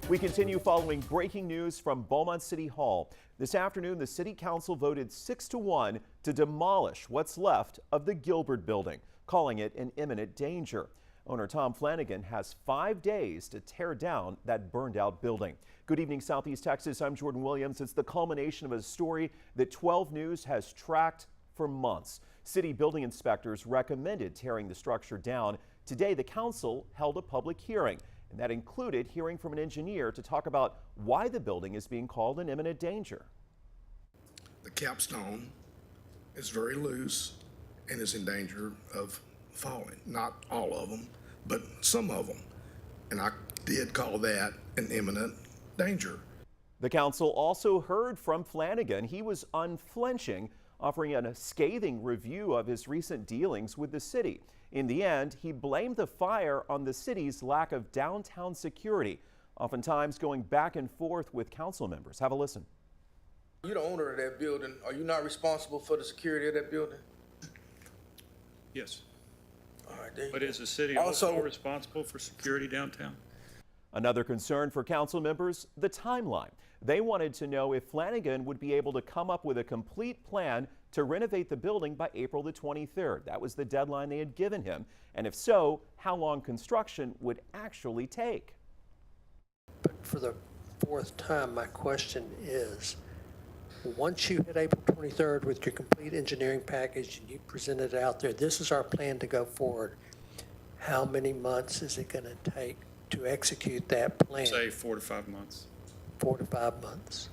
We continue following breaking news from Beaumont City Hall. This afternoon, the City Council voted 6-1 to demolish what's left of the Gilbert Building, calling it an imminent danger. Owner Tom Flanagan has 5 days to tear down that burned out building. Good evening, Southeast Texas. I'm Jordan Williams. It's the culmination of a story that 12 News has tracked for months. City building inspectors recommended tearing the structure down. Today, the council held a public hearing, and that included hearing from an engineer to talk about why the building is being called an imminent danger. The capstone is very loose and is in danger of falling. Not all of them, but some of them. And I did call that an imminent danger. The council also heard from Flanagan. He was unflinching, offering a scathing review of his recent dealings with the city. In the end, he blamed the fire on the city's lack of downtown security, oftentimes going back and forth with council members. Have a listen. You're the owner of that building. Are you not responsible for the security of that building? Yes. All right, there you But go. is the city also responsible for security downtown? Another concern for council members, the timeline. They wanted to know if Flanagan would be able to come up with a complete plan to renovate the building by April the 23rd. That was the deadline they had given him. And if so, how long construction would actually take. But for the fourth time, my question is, once you hit April 23rd with your complete engineering package and you present it out there, this is our plan to go forward. How many months is it going to take to execute that plan? Say 4 to 5 months. 4 to 5 months.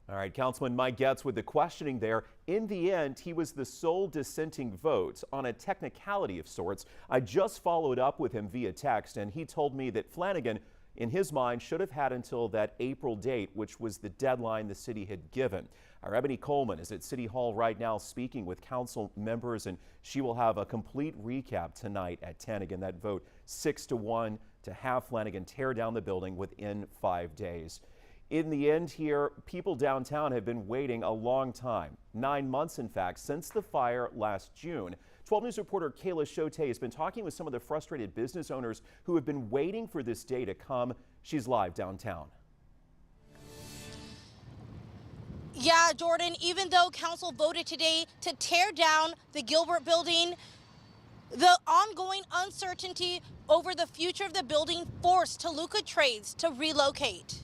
All right, Councilman Mike Getz with the questioning there. In the end, he was the sole dissenting vote on a technicality of sorts. I just followed up with him via text, and he told me that Flanagan, in his mind, should have had until that April date, which was the deadline the city had given. Our Ebony Coleman is at City Hall right now speaking with council members, and she will have a complete recap tonight at 10. Again, that vote 6-1 to have Flanagan tear down the building within 5 days. In the end here, people downtown have been waiting a long time, 9 months in fact, since the fire last June. 12 News reporter Kayla Chote has been talking with some of the frustrated business owners who have been waiting for this day to come. She's live downtown. Yeah, Jordan, even though council voted today to tear down the Gilbert Building, the ongoing uncertainty over the future of the building forced Toluca Trades to relocate.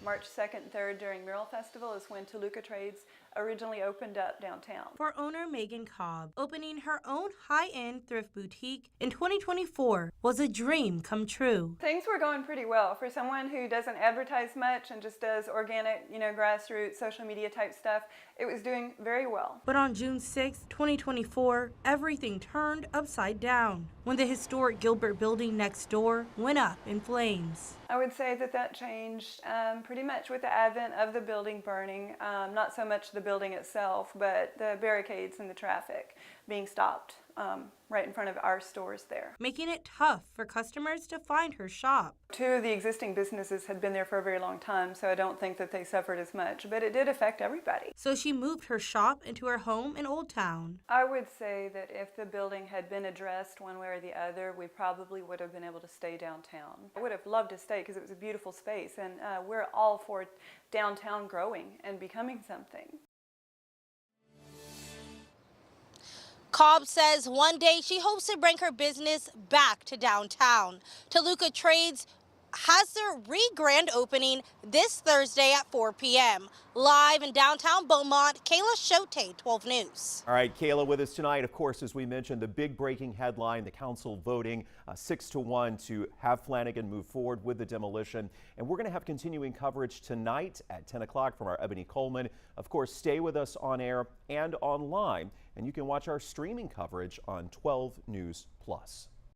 March 2nd and 3rd during Mural Festival is when Toluca Trades originally opened up downtown. For owner Megan Cobb, opening her own high-end thrift boutique in 2024 was a dream come true. Things were going pretty well for someone who doesn't advertise much and just does organic, grassroots social media type stuff. It was doing very well. But on June 6, 2024, everything turned upside down when the historic Gilbert Building next door went up in flames. I would say that changed pretty much with the advent of the building burning. Not so much the building itself, but the barricades and the traffic being stopped right in front of our stores there. Making it tough for customers to find her shop. 2 of the existing businesses had been there for a very long time, so I don't think that they suffered as much, but it did affect everybody. So she moved her shop into her home in Old Town. I would say that if the building had been addressed one way or the other, we probably would have been able to stay downtown. I would have loved to stay because it was a beautiful space, and we're all for downtown growing and becoming something. Cobb says one day she hopes to bring her business back to downtown. Toluca Trades has their grand opening this Thursday at 4 p.m. Live in downtown Beaumont, Kayla Chote, 12 News. All right, Kayla with us tonight. Of course, as we mentioned, the big breaking headline, the council voting 6-1 to have Flanagan move forward with the demolition. And we're going to have continuing coverage tonight at 10 o'clock from our Ebony Coleman. Of course, stay with us on air and online, and you can watch our streaming coverage on 12 News Plus.